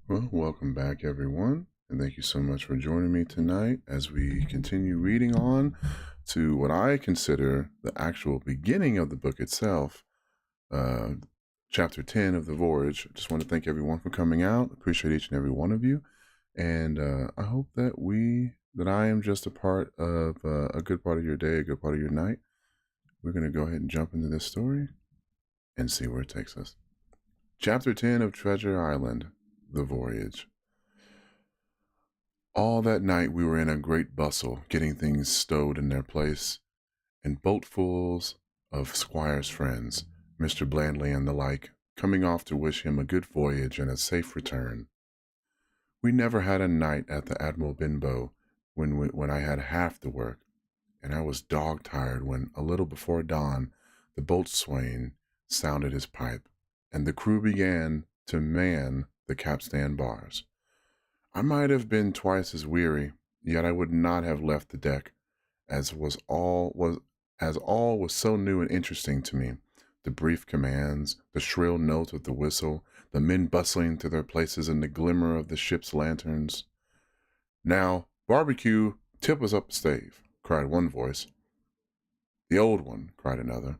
Well, welcome back, everyone, and thank you so much for joining me tonight as we continue reading on to what I consider the actual beginning of the book itself, uh, chapter 10 of The Voyage. I just want to thank everyone for coming out. Appreciate each and every one of you, and I hope that I am just a part of a good part of your day, a good part of your night. We're going to go ahead and jump into this story and see where it takes us. Chapter 10 of Treasure Island, The Voyage. All that night we were in a great bustle, getting things stowed in their place, and boatfuls of Squire's friends, Mr. Blandley and the like, coming off to wish him a good voyage and a safe return. We never had a night at the Admiral Benbow when I had half the work, and I was dog-tired when, a little before dawn, the boatswain sounded his pipe, and the crew began to man the capstan bars. I might have been twice as weary, yet I would not have left the deck, as all was so new and interesting to me. The brief commands, the shrill note of the whistle, the men bustling to their places in the glimmer of the ship's lanterns. "Now, barbecue, tip us up a stave," cried one voice. "The old one," cried another.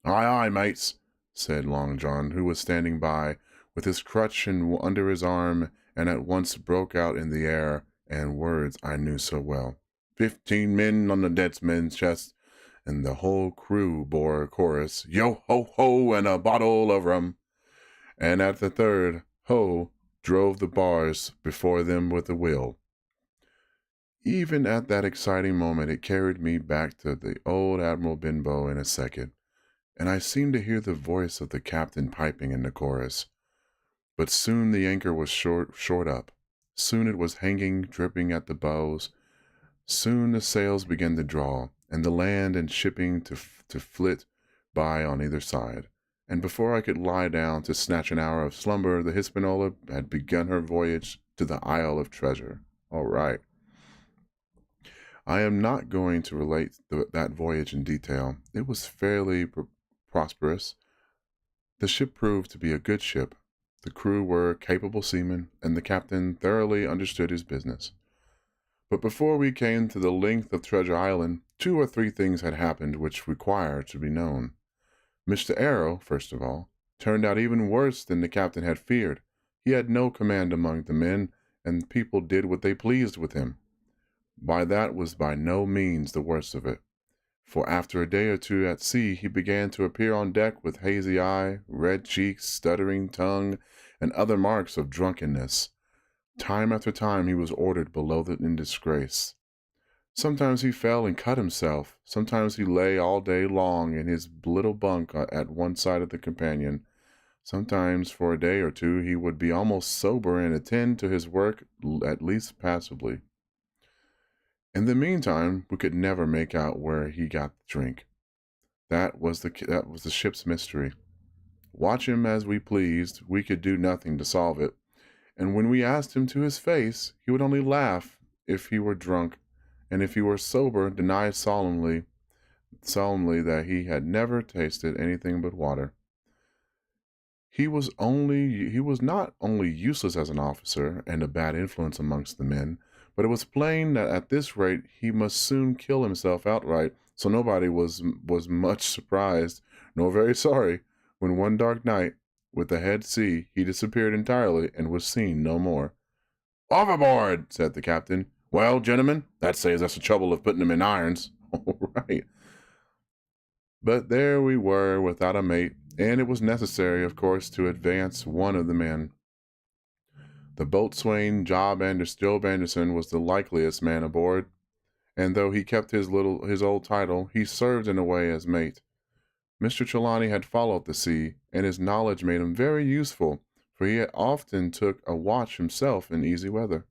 "Aye, aye, mates," said Long John, who was standing by, with his crutch under his arm, and at once broke out in the air and words I knew so well. 15 men on the deadsman's chest, and the whole crew bore a chorus, "Yo ho ho," and a bottle of rum. And at the third ho drove the bars before them with a will. Even at that exciting moment it carried me back to the old Admiral Benbow in a second, and I seemed to hear the voice of the captain piping in the chorus. But soon the anchor was short up. Soon it was hanging, dripping at the bows. Soon the sails began to draw, and the land and shipping to flit by on either side. And before I could lie down to snatch an hour of slumber, the Hispaniola had begun her voyage to the Isle of Treasure. All right. I am not going to relate that voyage in detail. It was fairly prosperous. The ship proved to be a good ship. The crew were capable seamen, and the captain thoroughly understood his business. But before we came to the length of Treasure Island, 2 or 3 things had happened which require to be known. Mr. Arrow, first of all, turned out even worse than the captain had feared. He had no command among the men, and people did what they pleased with him. That was by no means the worst of it, for after a day or 2 at sea he began to appear on deck with hazy eye, red cheeks, stuttering tongue, and other marks of drunkenness. Time after time he was ordered below in disgrace. Sometimes he fell and cut himself. Sometimes he lay all day long in his little bunk at one side of the companion. Sometimes for a day or 2 he would be almost sober and attend to his work at least passably. In the meantime, we could never make out where he got the drink. That was the ship's mystery. Watch him as we pleased, we could do nothing to solve it. And when we asked him to his face, he would only laugh if he were drunk, and if he were sober, deny solemnly that he had never tasted anything but water. He was not only useless as an officer and a bad influence amongst the men, but it was plain that at this rate he must soon kill himself outright, so nobody was much surprised, nor very sorry, when one dark night, with the head sea, he disappeared entirely and was seen no more. "Overboard!" said the captain. "Well, gentlemen, that saves us the trouble of putting him in irons." All right. But there we were without a mate, and it was necessary, of course, to advance one of the men. The boatswain, Job Anderson, was the likeliest man aboard, and though he kept his old title, he served in a way as mate. Mr. Trelawney had followed the sea, and his knowledge made him very useful, for he often took a watch himself in easy weather.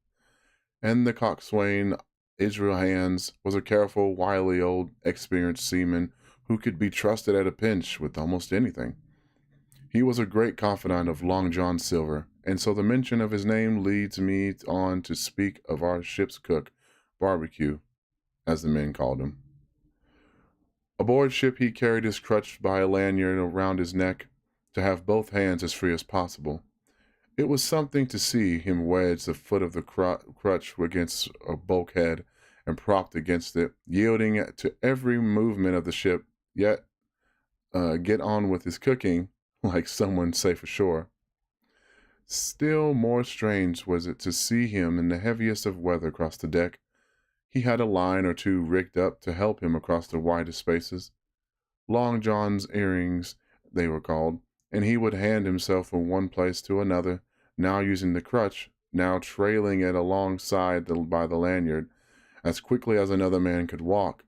And the coxswain, Israel Hands, was a careful, wily old experienced seaman who could be trusted at a pinch with almost anything. He was a great confidant of Long John Silver, and so the mention of his name leads me on to speak of our ship's cook, Barbecue, as the men called him. Aboard ship he carried his crutch by a lanyard around his neck to have both hands as free as possible, It was something to see him wedge the foot of the crutch against a bulkhead and propped against it, yielding to every movement of the ship, yet get on with his cooking like someone safe ashore. Still more strange was it to see him in the heaviest of weather across the deck. He had a line or two rigged up to help him across the widest spaces. Long John's earrings, they were called, and he would hand himself from one place to another, now using the crutch, now trailing it alongside by the lanyard, as quickly as another man could walk.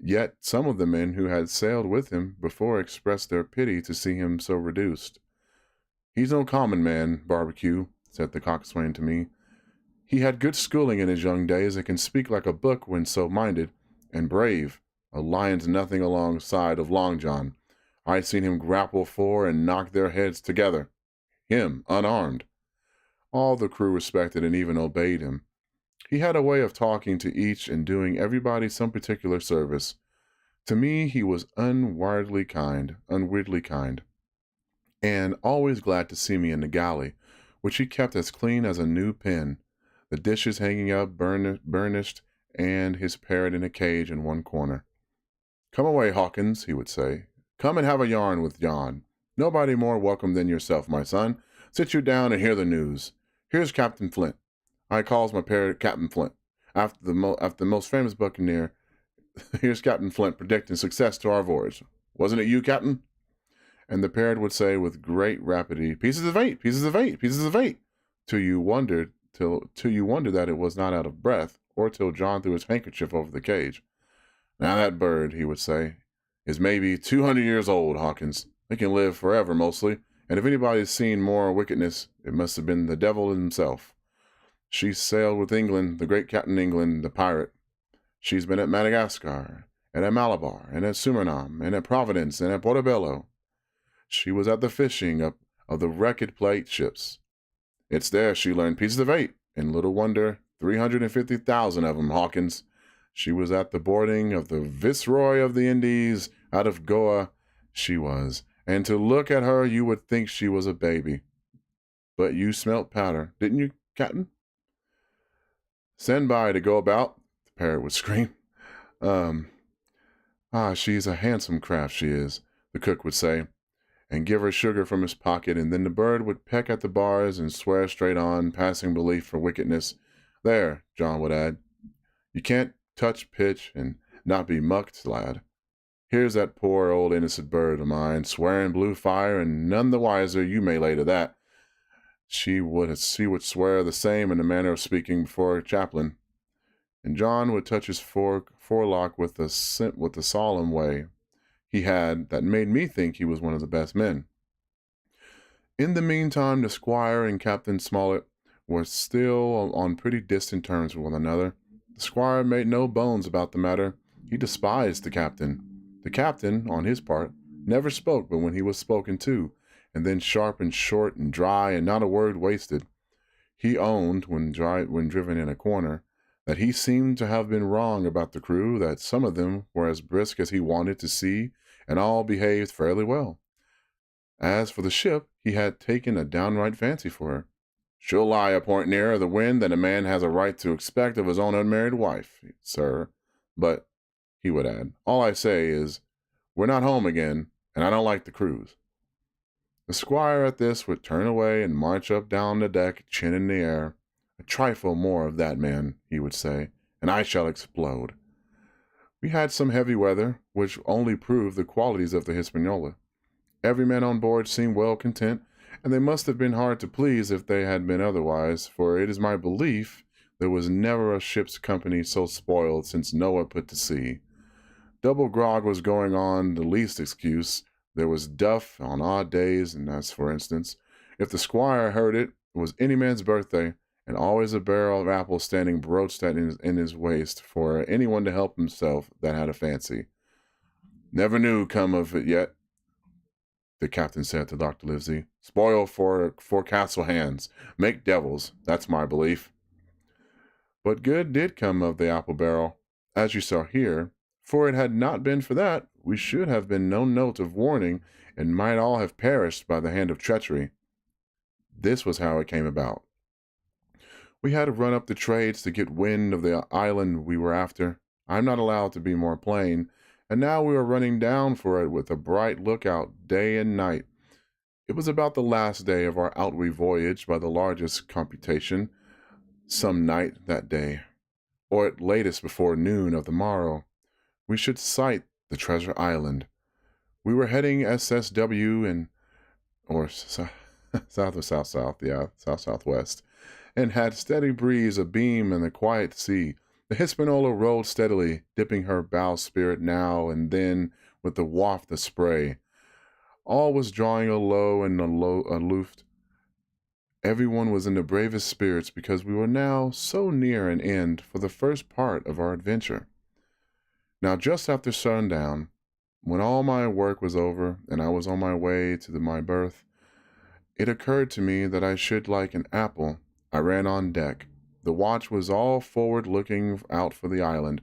Yet some of the men who had sailed with him before expressed their pity to see him so reduced. "He's no common man, Barbecue," said the coxswain to me. "He had good schooling in his young days and can speak like a book when so minded, and brave. A lion's nothing alongside of Long John. I seen him grapple four and knock their heads together. Him, unarmed." All the crew respected and even obeyed him. He had a way of talking to each and doing everybody some particular service. To me he was unweirdly kind, and always glad to see me in the galley, which he kept as clean as a new pin, the dishes hanging up burnished, and his parrot in a cage in one corner. "Come away, Hawkins," he would say. "Come and have a yarn with John. Nobody more welcome than yourself, my son. Sit you down and hear the news. Here's Captain Flint. I calls my parrot Captain Flint, after the most famous buccaneer. Here's Captain Flint predicting success to our voyage. Wasn't it you, Captain?" And the parrot would say with great rapidity, "Pieces of eight, pieces of eight, pieces of eight," till you wondered that it was not out of breath, or till John threw his handkerchief over the cage. "Now that bird," he would say, "is maybe 200 years old, Hawkins. They can live forever mostly, and if anybody's seen more wickedness, it must have been the devil himself. She sailed with England, the great Captain England, the pirate. She's been at Madagascar, and at Malabar, and at Surinam, and at Providence, and at Portobello. She was at the fishing up of the wrecked plate ships. It's there she learned pieces of eight, and little wonder, 350,000 of 'em, Hawkins. She was at the boarding of the Viceroy of the Indies out of Goa, she was, and to look at her you would think she was a baby. But you smelt powder, didn't you, Captain?" "Send by to go about," the parrot would scream. She's a handsome craft, she is," the cook would say, and give her sugar from his pocket, and then the bird would peck at the bars and swear straight on, passing belief for wickedness. "There," John would add, "you can't touch pitch and not be mucked, lad. Here's that poor old innocent bird of mine, swearing blue fire, and none the wiser, you may lay to that. She would swear the same in the manner of speaking before a chaplain." And John would touch his forelock with a solemn way he had that made me think he was one of the best men. In the meantime, the squire and Captain Smollett were still on pretty distant terms with one another. The squire made no bones about the matter. He despised the captain. The captain, on his part, never spoke but when he was spoken to, and then sharp and short and dry, and not a word wasted. He owned, when driven in a corner, that he seemed to have been wrong about the crew, that some of them were as brisk as he wanted to see, and all behaved fairly well. As for the ship, he had taken a downright fancy for her. "She'll lie a point nearer the wind than a man has a right to expect of his own unmarried wife, sir. But," he would add, "all I say is, we're not home again, and I don't like the cruise." The squire at this would turn away and march up down the deck, chin in the air. "A trifle more of that, man," he would say, "and I shall explode." We had some heavy weather, which only proved the qualities of the Hispaniola. Every man on board seemed well content, and they must have been hard to please if they had been otherwise, for it is my belief there was never a ship's company so spoiled since Noah put to sea. Double grog was going on the least excuse. There was duff on odd days, and as for instance, if the squire heard it was any man's birthday, and always a barrel of apples standing broached in his waist for anyone to help himself that had a fancy. "Never knew come of it yet," the captain said to Dr. Livesey. "Spoil for forecastle hands. Make devils, that's my belief." But good did come of the apple barrel, as you shall hear, for it had not been for that, we should have been no note of warning, and might all have perished by the hand of treachery. This was how it came about. We had to run up the trades to get wind of the island we were after. I'm not allowed to be more plain, and now we were running down for it with a bright lookout day and night. It was about the last day of our outward voyage by the largest computation, some night that day, or at latest before noon of the morrow. We should sight the treasure island. We were heading SSW and or south or south, yeah, southwest, and had steady breeze abeam in the quiet sea. The Hispaniola rolled steadily, dipping her bowsprit now and then with the waft of spray. All was drawing low and aloof. Everyone was in the bravest spirits because we were now so near an end for the first part of our adventure. Now, just after sundown, when all my work was over and I was on my way to my berth, it occurred to me that I should like an apple. I ran on deck. The watch was all forward looking out for the island.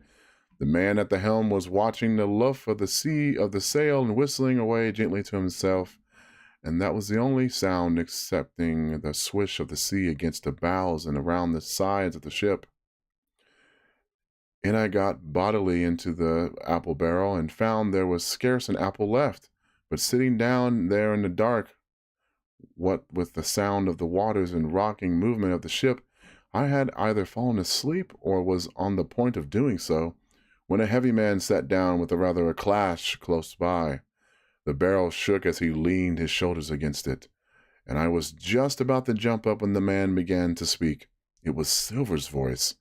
The man at the helm was watching the luff of the sail and whistling away gently to himself, and that was the only sound excepting the swish of the sea against the bows and around the sides of the ship. And I got bodily into the apple barrel and found there was scarce an apple left, but sitting down there in the dark, what with the sound of the waters and rocking movement of the ship, I had either fallen asleep or was on the point of doing so, when a heavy man sat down with a clash close by. The barrel shook as he leaned his shoulders against it, and I was just about to jump up when the man began to speak. It was Silver's voice,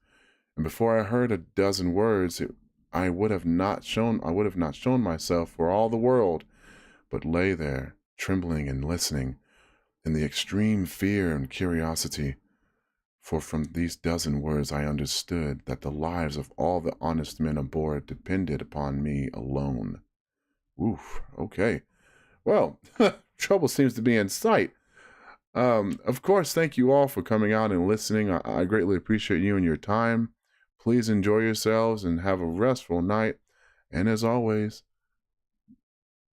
and before I heard a dozen words, I would have not shown myself for all the world, but lay there, trembling and listening, in the extreme fear and curiosity. For from these dozen words I understood that the lives of all the honest men aboard depended upon me alone. Oof, okay. Well, trouble seems to be in sight. Of course, thank you all for coming out and listening. I greatly appreciate you and your time. Please enjoy yourselves and have a restful night. And as always,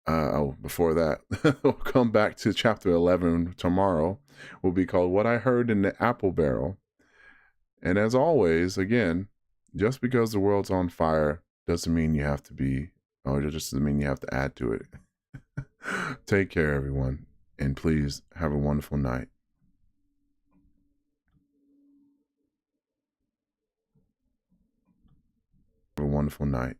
before that, we'll come back to chapter 11 tomorrow. Will be called What I Heard in the Apple Barrel. And as always, again, just because the world's on fire doesn't mean you have to be, or it just doesn't mean you have to add to it. Take care, everyone, and please have a wonderful night. Have a wonderful night.